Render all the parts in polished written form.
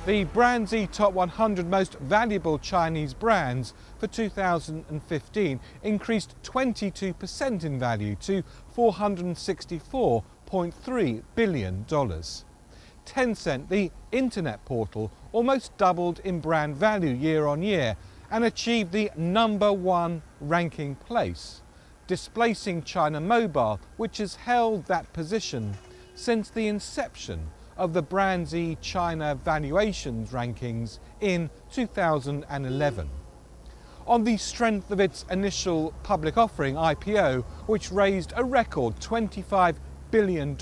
The BrandZ Top 100 Most Valuable Chinese Brands for 2015 increased 22% in value to $464.3 billion. Tencent, the internet portal, almost doubled in brand value year on year and achieved the #1 ranking place, displacing China Mobile, which has held that position since the inception of the BrandZ China valuations rankings in 2011. On the strength of its initial public offering IPO, which raised a record $25 billion,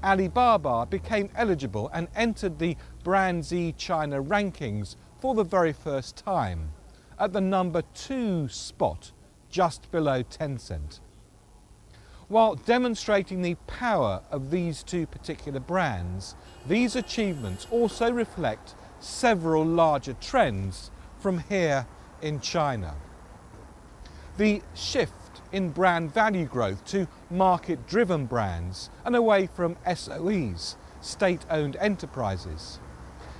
Alibaba became eligible and entered the BrandZ China rankings for the very first time, at the #2 spot, just below Tencent. While demonstrating the power of these two particular brands, these achievements also reflect several larger trends from here in China. The shift in brand value growth to market-driven brands and away from SOEs, state-owned enterprises.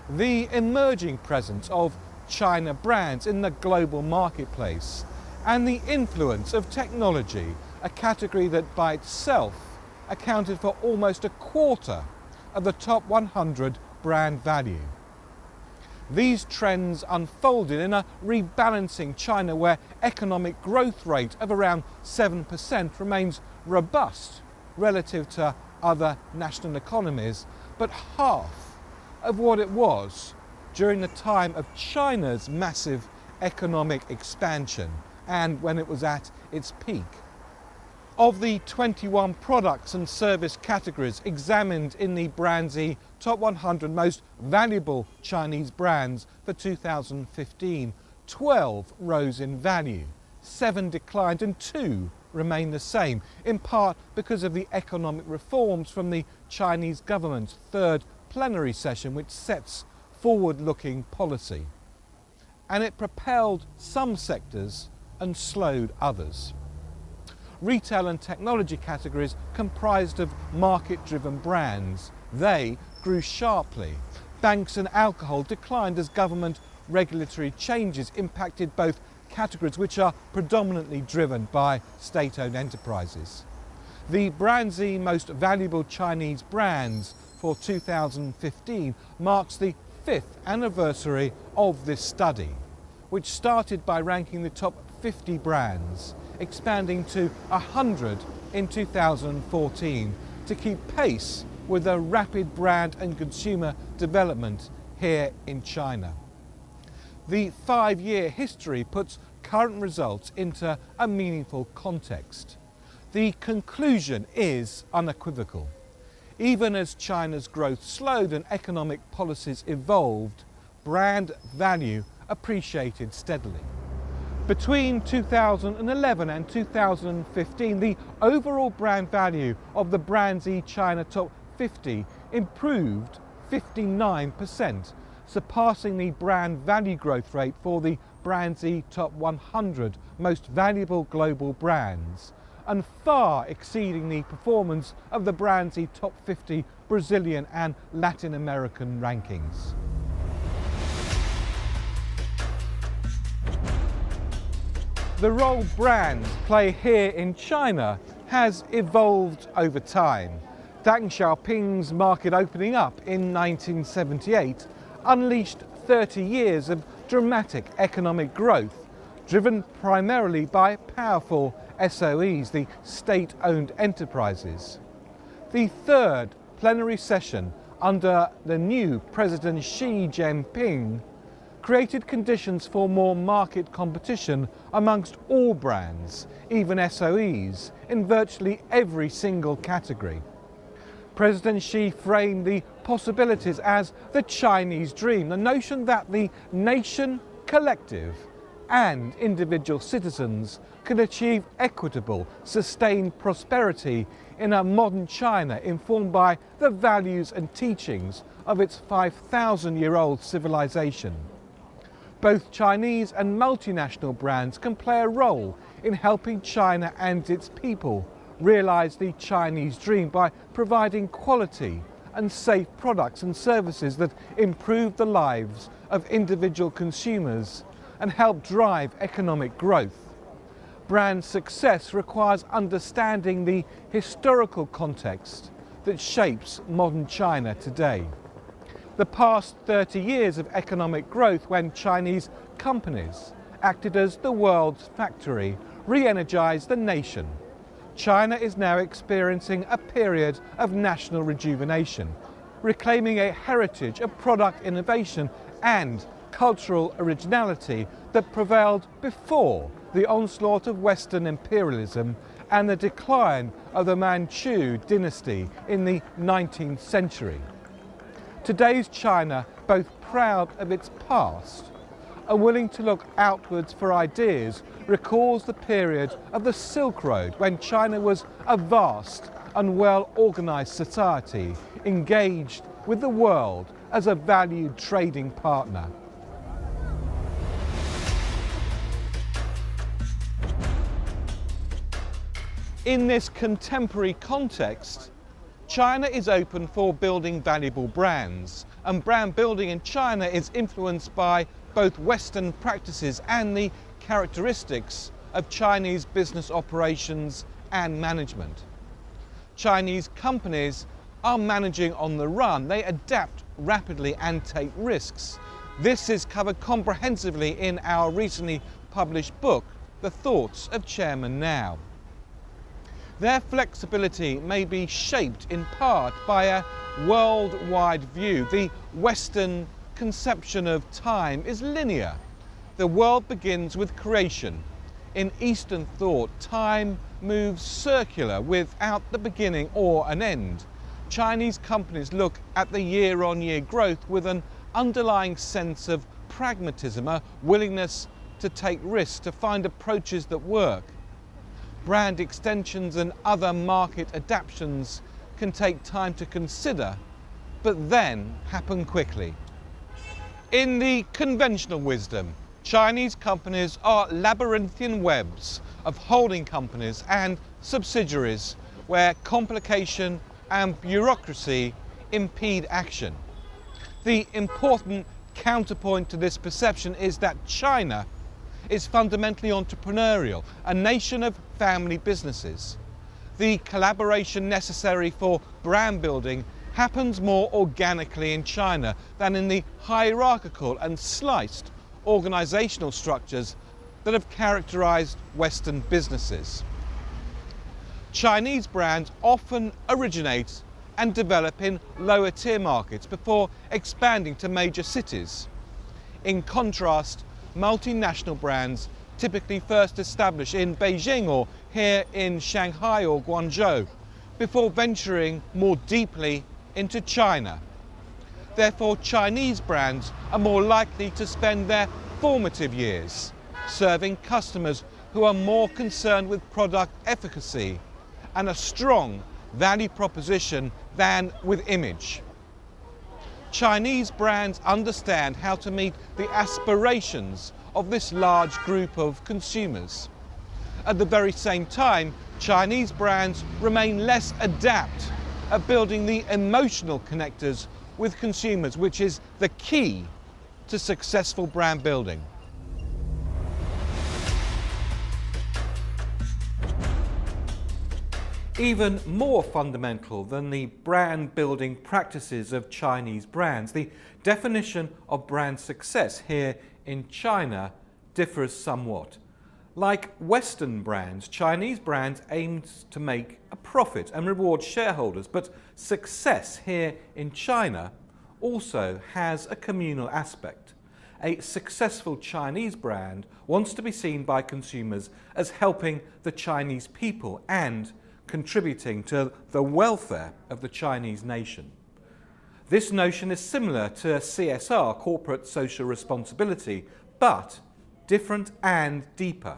The emerging presence of China brands in the global marketplace, and the influence of technology, a category that by itself accounted for almost a quarter of the top 100 brand value. These trends unfolded in a rebalancing China where economic growth rate of around 7% remains robust relative to other national economies, but half of what it was during the time of China's massive economic expansion and when it was at its peak. Of the 21 products and service categories examined in the BrandZ Top 100 Most Valuable Chinese Brands for 2015, 12 rose in value, 7 declined and 2 remained the same, in part because of the economic reforms from the Chinese government's third plenary session, which sets forward-looking policy. And it propelled some sectors and slowed others. Retail and technology categories comprised of market-driven brands. They grew sharply. Banks and alcohol declined as government regulatory changes impacted both categories, which are predominantly driven by state-owned enterprises. The BrandZ Most Valuable Chinese Brands for 2015 marks the 5th anniversary of this study, which started by ranking the top 50 brands, expanding to 100 in 2014 to keep pace with the rapid brand and consumer development here in China. The 5-year history puts current results into a meaningful context. The conclusion is unequivocal. Even as China's growth slowed and economic policies evolved, brand value appreciated steadily. Between 2011 and 2015, the overall brand value of the BrandZ China Top 50 improved 59%, surpassing the brand value growth rate for the BrandZ Top 100 Most Valuable Global Brands, and far exceeding the performance of the BrandZ Top 50 Brazilian and Latin American rankings. The role brands play here in China has evolved over time. Deng Xiaoping's market opening up in 1978 unleashed 30 years of dramatic economic growth, driven primarily by powerful SOEs, the state-owned enterprises. The third plenary session under the new President Xi Jinping created conditions for more market competition amongst all brands, even SOEs, in virtually every single category. President Xi framed the possibilities as the Chinese dream, the notion that the nation, collective, and individual citizens can achieve equitable, sustained prosperity in a modern China informed by the values and teachings of its 5,000-year-old civilization. Both Chinese and multinational brands can play a role in helping China and its people realize the Chinese dream by providing quality, and safe products and services that improve the lives of individual consumers and help drive economic growth. Brand success requires understanding the historical context that shapes modern China today. The past 30 years of economic growth, when Chinese companies acted as the world's factory, re-energized the nation. China is now experiencing a period of national rejuvenation, reclaiming a heritage of product innovation and cultural originality that prevailed before the onslaught of Western imperialism and the decline of the Manchu dynasty in the 19th century. Today's China, both proud of its past and willing to look outwards for ideas, recalls the period of the Silk Road, when China was a vast and well-organized society engaged with the world as a valued trading partner. In this contemporary context, China is open for building valuable brands, and brand building in China is influenced by both Western practices and the characteristics of Chinese business operations and management. Chinese companies are managing on the run. They adapt rapidly and take risks. This is covered comprehensively in our recently published book, The Thoughts of Chairman Now. Their flexibility may be shaped in part by a worldwide view. The Western conception of time is linear. The world begins with creation. In Eastern thought, time moves circular without the beginning or an end. Chinese companies look at the year-on-year growth with an underlying sense of pragmatism, a willingness to take risks, to find approaches that work. Brand extensions and other market adaptations can take time to consider, but then happen quickly. In the conventional wisdom, Chinese companies are labyrinthian webs of holding companies and subsidiaries where complication and bureaucracy impede action. The important counterpoint to this perception is that China is fundamentally entrepreneurial, a nation of family businesses. The collaboration necessary for brand building happens more organically in China than in the hierarchical and sliced organizational structures that have characterized Western businesses. Chinese brands often originate and develop in lower tier markets before expanding to major cities. In contrast, multinational brands typically first establish in Beijing or here in Shanghai or Guangzhou before venturing more deeply into China. Therefore, Chinese brands are more likely to spend their formative years serving customers who are more concerned with product efficacy and a strong value proposition than with image. Chinese brands understand how to meet the aspirations of this large group of consumers. At the very same time, Chinese brands remain less adept at building the emotional connectors with consumers, which is the key to successful brand building. Even more fundamental than the brand building practices of Chinese brands, the definition of brand success here in China differs somewhat. Like Western brands, Chinese brands aim to make a profit and reward shareholders, but success here in China also has a communal aspect. A successful Chinese brand wants to be seen by consumers as helping the Chinese people and contributing to the welfare of the Chinese nation. This notion is similar to CSR, corporate social responsibility, but different and deeper.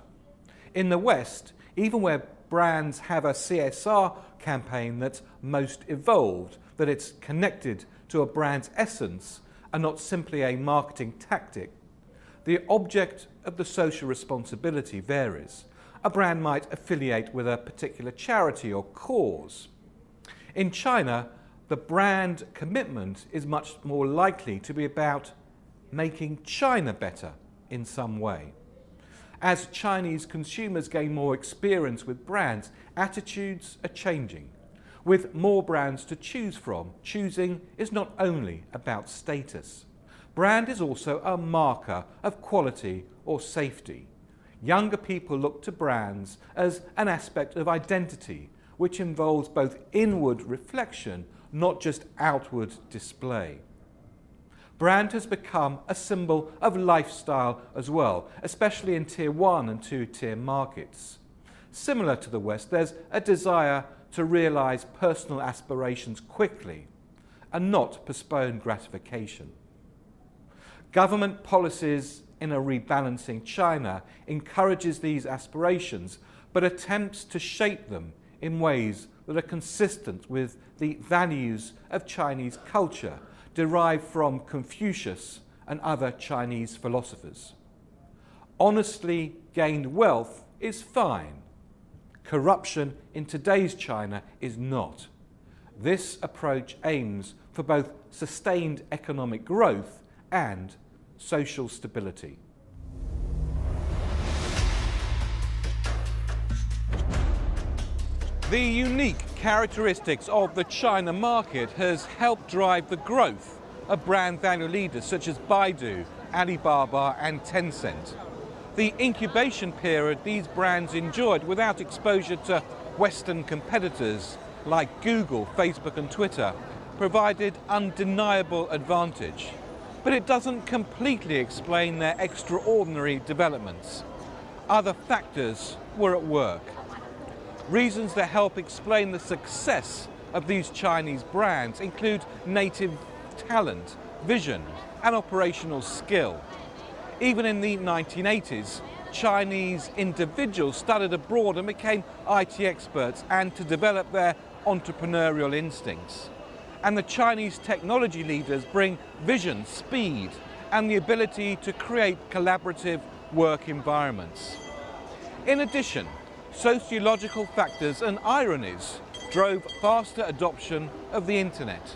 In the West, even where brands have a CSR campaign that's most evolved, that it's connected to a brand's essence and not simply a marketing tactic, the object of the social responsibility varies. A brand might affiliate with a particular charity or cause. In China, the brand commitment is much more likely to be about making China better in some way. As Chinese consumers gain more experience with brands, attitudes are changing. With more brands to choose from, choosing is not only about status. Brand is also a marker of quality or safety. Younger people look to brands as an aspect of identity, which involves both inward reflection, not just outward display. Brand has become a symbol of lifestyle as well, especially in Tier 1 and 2 tier markets. Similar to the West, there's a desire to realise personal aspirations quickly and not postpone gratification. Government policies in a rebalancing China encourages these aspirations, but attempts to shape them in ways that are consistent with the values of Chinese culture derived from Confucius and other Chinese philosophers. Honestly gained wealth is fine. Corruption in today's China is not. This approach aims for both sustained economic growth and social stability. The unique characteristics of the China market has helped drive the growth of brand value leaders such as Baidu, Alibaba and Tencent. The incubation period these brands enjoyed without exposure to Western competitors like Google, Facebook and Twitter provided undeniable advantage. But it doesn't completely explain their extraordinary developments. Other factors were at work. Reasons that help explain the success of these Chinese brands include native talent, vision and operational skill. Even in the 1980s, Chinese individuals studied abroad and became IT experts and to develop their entrepreneurial instincts. And the Chinese technology leaders bring vision, speed and the ability to create collaborative work environments. In addition, sociological factors and ironies drove faster adoption of the internet.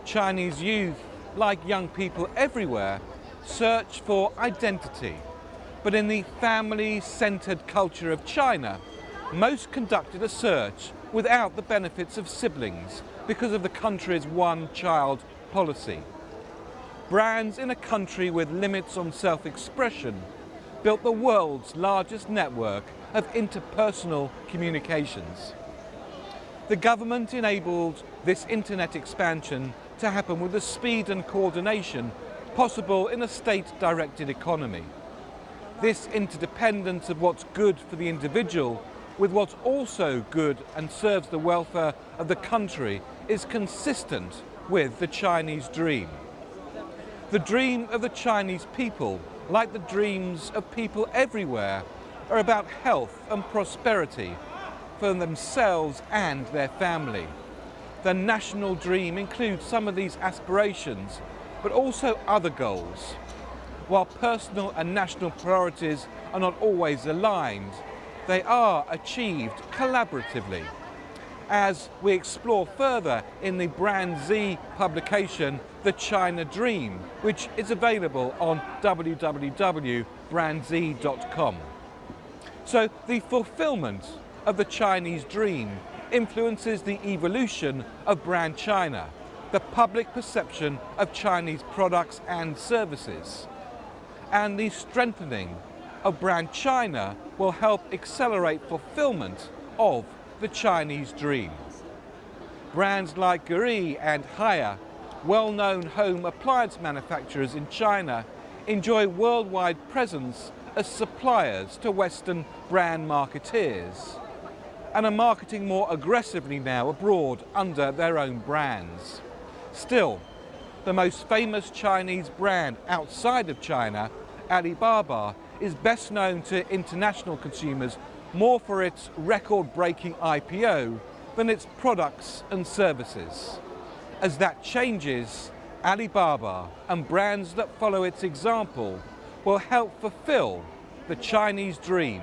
Chinese youth, like young people everywhere, search for identity. But in the family-centered culture of China, most conducted a search without the benefits of siblings because of the country's one-child policy. Brands in a country with limits on self-expression built the world's largest network of interpersonal communications. The government enabled this internet expansion to happen with the speed and coordination possible in a state-directed economy. This interdependence of what's good for the individual with what's also good and serves the welfare of the country is consistent with the Chinese dream. The dream of the Chinese people, like the dreams of people everywhere, are about health and prosperity for themselves and their family. The national dream includes some of these aspirations, but also other goals. While personal and national priorities are not always aligned, they are achieved collaboratively. As we explore further in the BrandZ publication, The China Dream, which is available on www.brandz.com. So the fulfillment of the Chinese dream influences the evolution of brand China, the public perception of Chinese products and services. And the strengthening of brand China will help accelerate fulfillment of the Chinese dream. Brands like Guri and Haier, well-known home appliance manufacturers in China, enjoy worldwide presence as suppliers to Western brand marketeers and are marketing more aggressively now abroad under their own brands. Still, the most famous Chinese brand outside of China, Alibaba, is best known to international consumers more for its record-breaking IPO than its products and services. As that changes, Alibaba and brands that follow its example will help fulfill the Chinese dream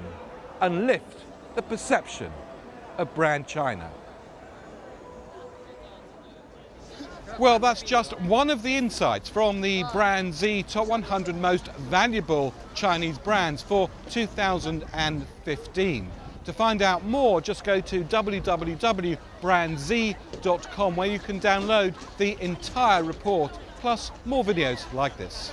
and lift the perception of brand China. Well, that's just one of the insights from the BrandZ Top 100 Most Valuable Chinese Brands for 2015. To find out more, just go to www.brandz.com, where you can download the entire report, plus more videos like this.